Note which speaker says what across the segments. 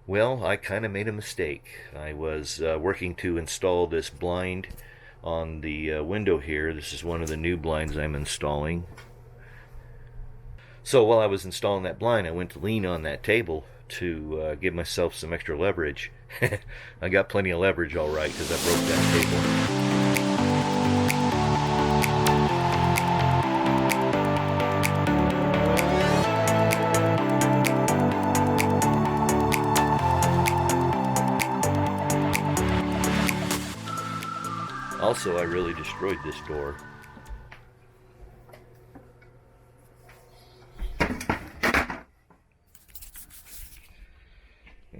Speaker 1: Well, I kind of made a mistake. I was working to install this blind on the window here. This is one of the new blinds I'm installing. So while I was installing that blind, I went to lean on that table to give myself some extra leverage. I got plenty of leverage, all right, because I broke that table. Also, I really destroyed this door.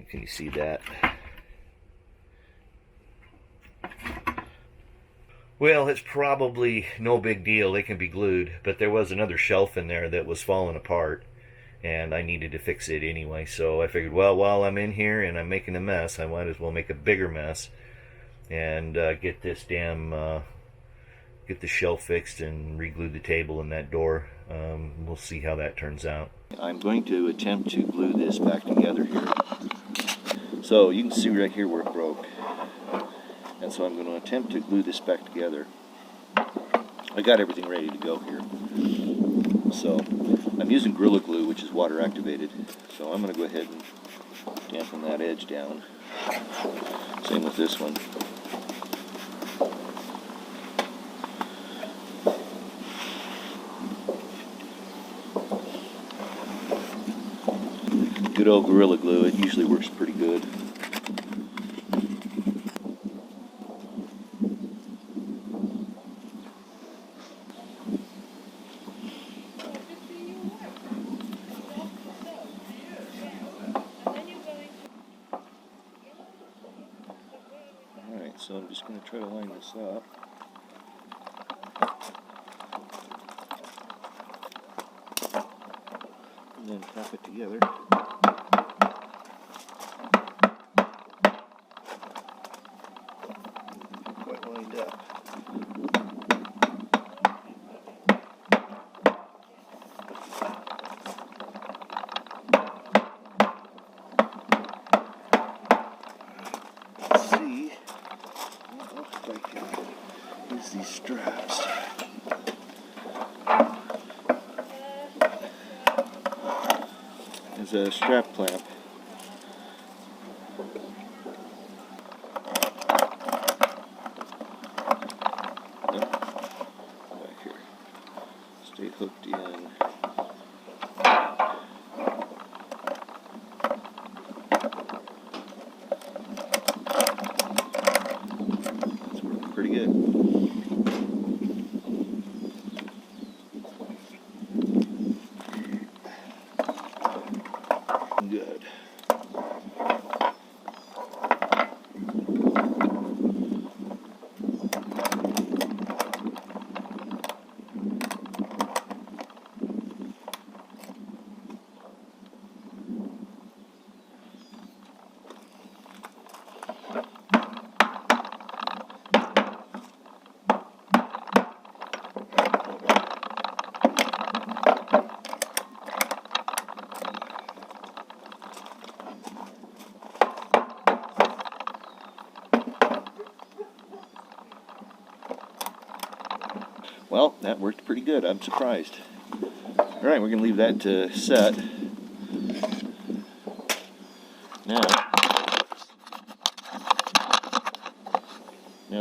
Speaker 1: Can you see that? Well, it's probably no big deal. They can be glued, but there was another shelf in there that was falling apart, and I needed to fix it anyway. So I figured, well, while I'm in here and I'm making a mess, I might as well make a bigger mess and get this get the shelf fixed and re-glue the table and that door. We'll see how that turns out. I'm going to attempt to glue this back together here. So you can see right here where it broke. And so I'm going to attempt to glue this back together. I got everything ready to go here. So I'm using Gorilla Glue, which is water activated. So I'm going to go ahead and dampen that edge down. Same with this one. Good old Gorilla Glue, it usually works pretty good. Alright, so I'm just going to try to line this up. And then tap it together. Quite lined up. Let's see if I can use these straps. There's a strap clamp. Back here. Stay hooked in. It's working pretty good. Good. Well, that worked pretty good. I'm surprised. Alright, we're going to leave that to set. Now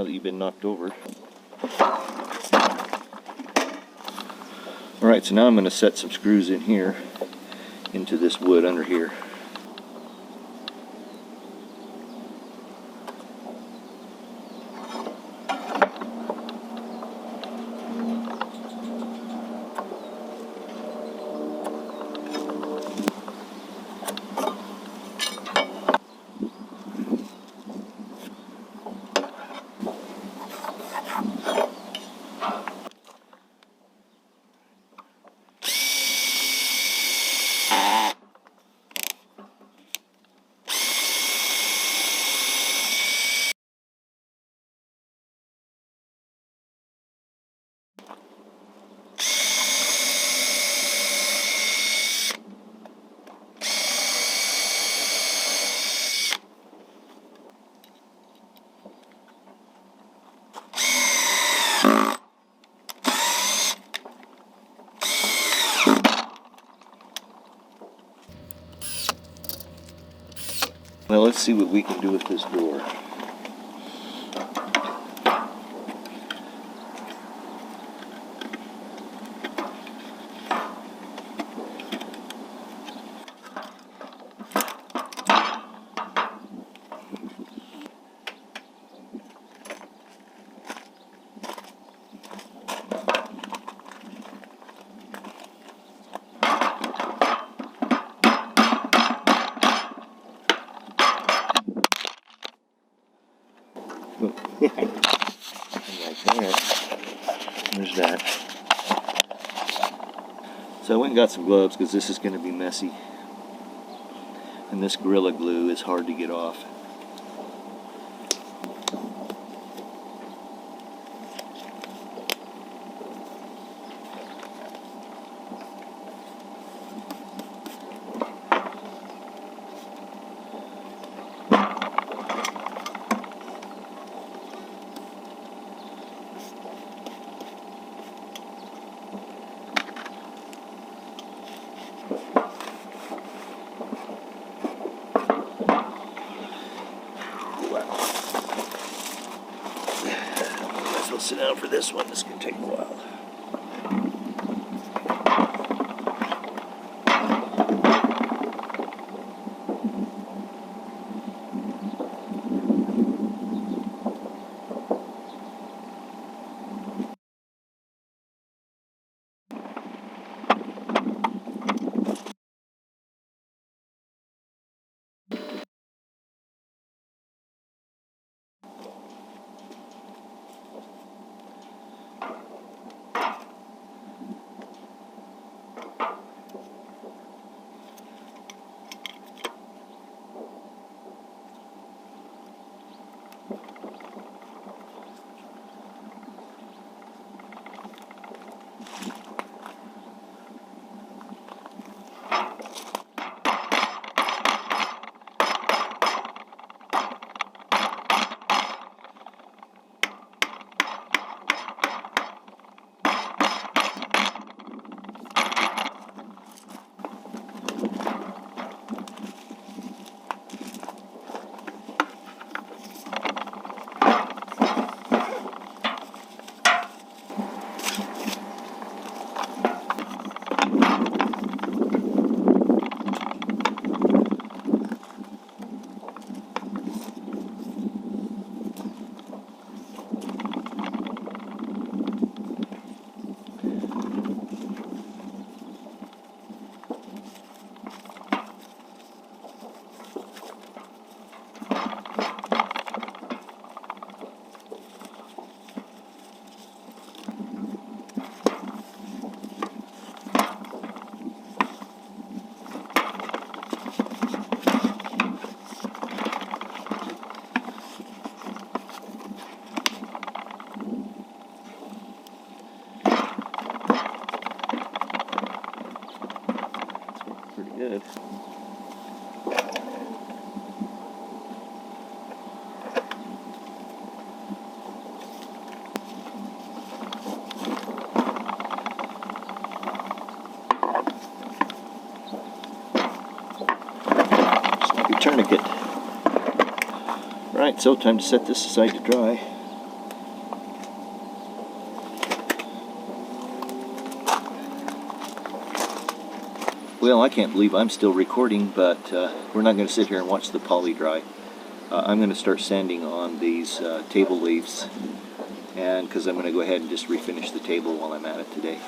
Speaker 1: that you've been knocked over. Alright, so now I'm going to set some screws in here, into this wood under here. Well, let's see what we can do with this door. Right there. There's that. So I went and got some gloves because this is going to be messy. And this Gorilla Glue is hard to get off. I'll sit down for this one. This is going to take a while. Good. Snap your tourniquet. Right, so time to set this aside to dry. Well, I can't believe I'm still recording, but we're not going to sit here and watch the poly dry. I'm going to start sanding on these table leaves, and because I'm going to go ahead and just refinish the table while I'm at it today.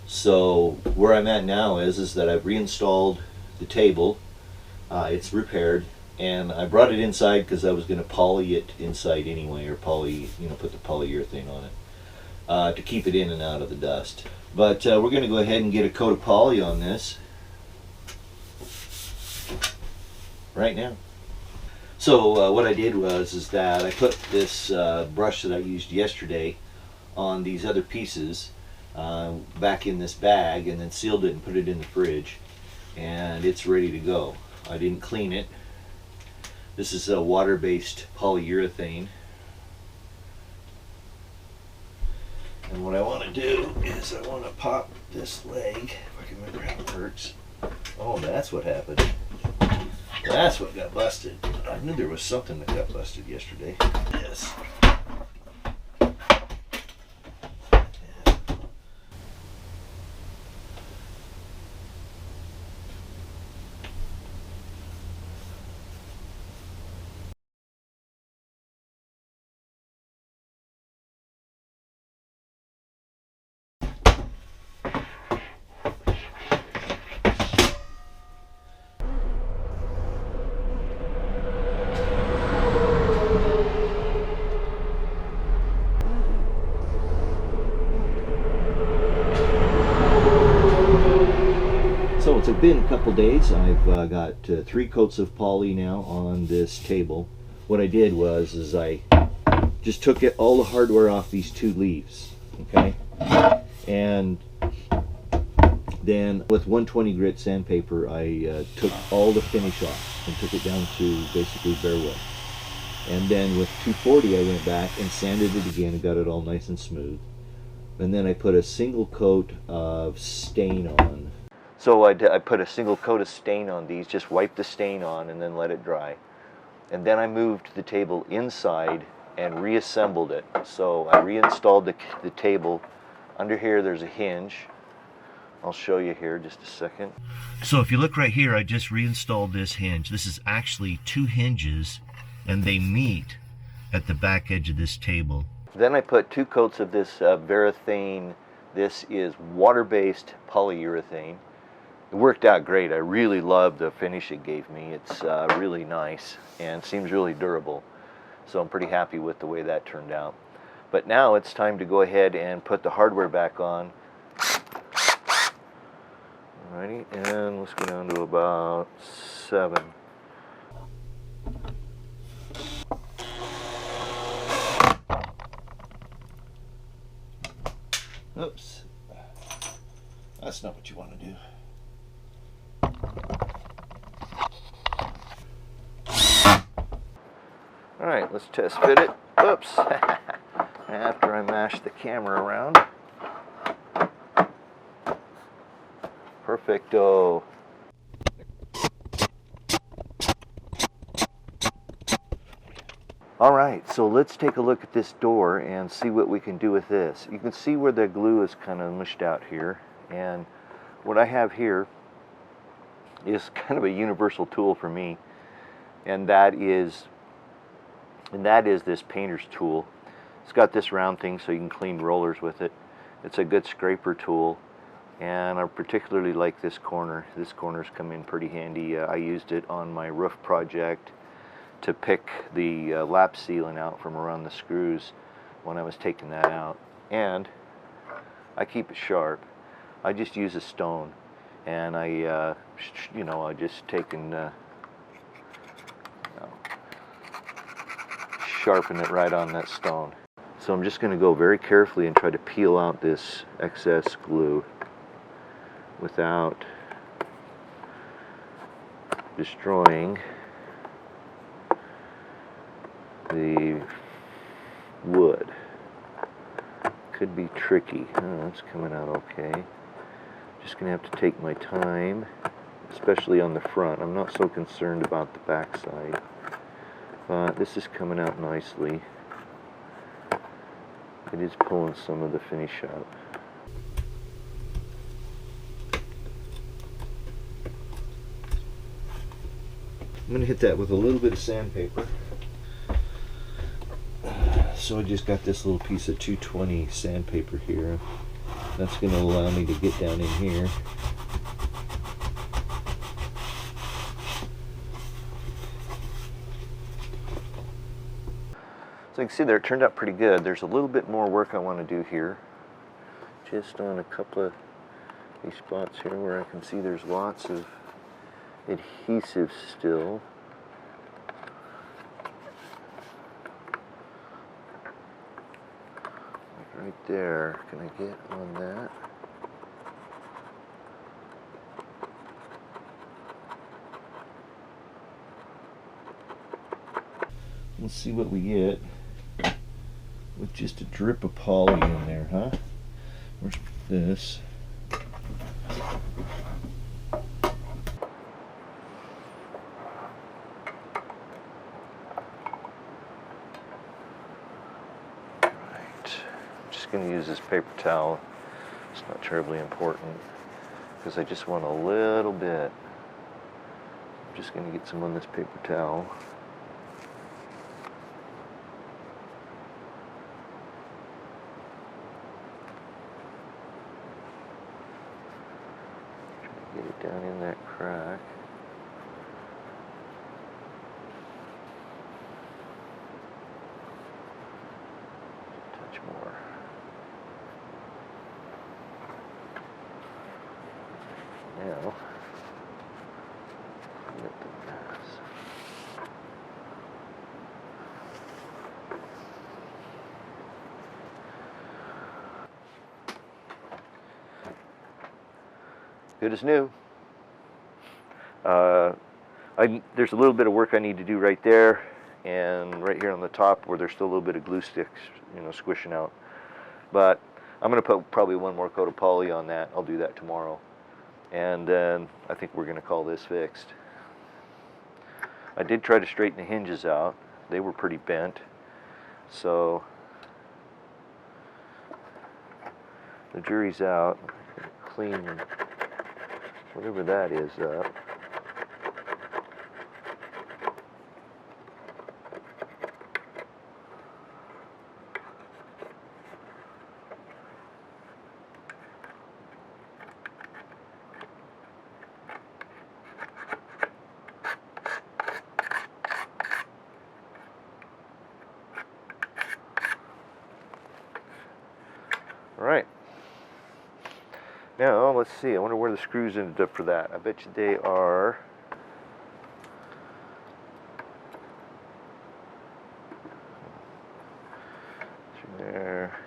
Speaker 1: So where I'm at now is that I've reinstalled the table. It's repaired, and I brought it inside because I was going to poly it inside anyway, or put the polyurethane on it to keep it in and out of the dust. But we're going to go ahead and get a coat of poly on this right now. So what I did is that I put this brush that I used yesterday on these other pieces back in this bag, and then sealed it and put it in the fridge, and it's ready to go. I didn't clean it. This is a water-based polyurethane. And what I want to do is I want to pop this leg, if I can remember how it works. Oh, that's what happened. That's what got busted. I knew there was something that got busted yesterday. Yes. So it's been a couple days. I've got 3 coats of poly now on this table. What I did was I just took all the hardware off these 2 leaves, okay? And then with 120 grit sandpaper, I took all the finish off and took it down to basically bare wood. And then with 240, I went back and sanded it again and got it all nice and smooth. And then I put a single coat of stain on. So I put a single coat of stain on these, just wiped the stain on and then let it dry. And then I moved the table inside and reassembled it. So I reinstalled the table. Under here there's a hinge. I'll show you here just a second. So if you look right here, I just reinstalled this hinge. This is actually 2 hinges, and they meet at the back edge of this table. Then I put 2 coats of this Varathane. This is water-based polyurethane. It worked out great. I really love the finish it gave me. It's really nice and seems really durable. So I'm pretty happy with the way that turned out. But now it's time to go ahead and put the hardware back on. Alrighty, and let's go down to about 7. Oops. That's not what you want to do. Alright, let's test fit it. Oops. After I mash the camera around. Perfecto. Alright, so let's take a look at this door and see what we can do with this. You can see where the glue is kind of mushed out here, and what I have here is kind of a universal tool for me, and that is this painter's tool. It's got this round thing so you can clean rollers with it. It's a good scraper tool, and I particularly like this corner. This corner's come in pretty handy. I used it on my roof project to pick the lap sealant out from around the screws when I was taking that out. And I keep it sharp. I just use a stone, and I just take and sharpen it right on that stone. So I'm just going to go very carefully and try to peel out this excess glue without destroying the wood. Could be tricky. Oh, it's coming out okay. Just going to have to take my time, especially on the front. I'm not so concerned about the back side. But this is coming out nicely. It is pulling some of the finish out. I'm going to hit that with a little bit of sandpaper. So I just got this little piece of 220 sandpaper here. That's going to allow me to get down in here. So you can see there, it turned out pretty good. There's a little bit more work I want to do here. just on a couple of these spots here where I can see there's lots of adhesive still. Like right there. Can I get on that? Let's see what we get with just a drip of poly in there, huh? Where's this? Going to use this paper towel. It's not terribly important because I just want a little bit. I'm just going to get some on this paper towel. Try to get it down in that crack. Touch more. Now, get the mess. Good as new. There's a little bit of work I need to do right there, and right here on the top where there's still a little bit of glue sticks, squishing out. But I'm going to put probably one more coat of poly on that. I'll do that tomorrow. And then I think we're going to call this fixed. I did try to straighten the hinges out. They were pretty bent. So the jury's out. Clean whatever that is up. All right. Now, let's see. I wonder where the screws ended up for that. I bet you they are... through there,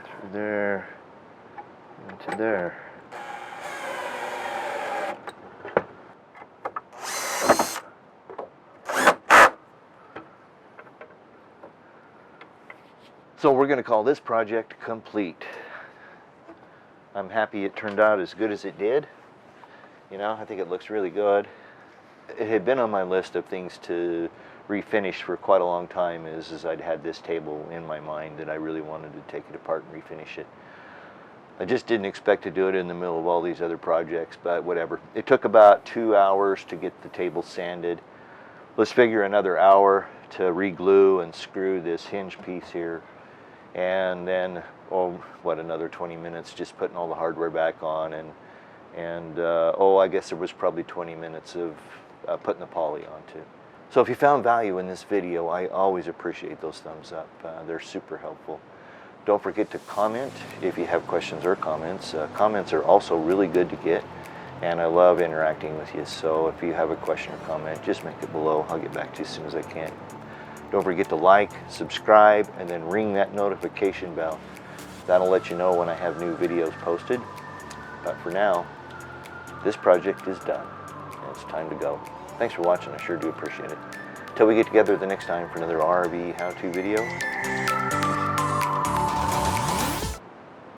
Speaker 1: through there, into there. So we're going to call this project complete. I'm happy it turned out as good as it did. I think it looks really good. It had been on my list of things to refinish for quite a long time, as I'd had this table in my mind that I really wanted to take it apart and refinish it. I just didn't expect to do it in the middle of all these other projects, but whatever. It took about 2 hours to get the table sanded. Let's figure another hour to re-glue and screw this hinge piece here. And then, another 20 minutes just putting all the hardware back on, and I guess there was probably 20 minutes of putting the poly on too. So if you found value in this video, I always appreciate those thumbs up. They're super helpful. Don't forget to comment if you have questions or comments. Comments are also really good to get, and I love interacting with you. So if you have a question or comment, just make it below. I'll get back to you as soon as I can. Don't forget to like, subscribe, and then ring that notification bell. That'll let you know when I have new videos posted. But for now, this project is done, and it's time to go. Thanks for watching. I sure do appreciate it. Till we get together the next time for another RV how-to video.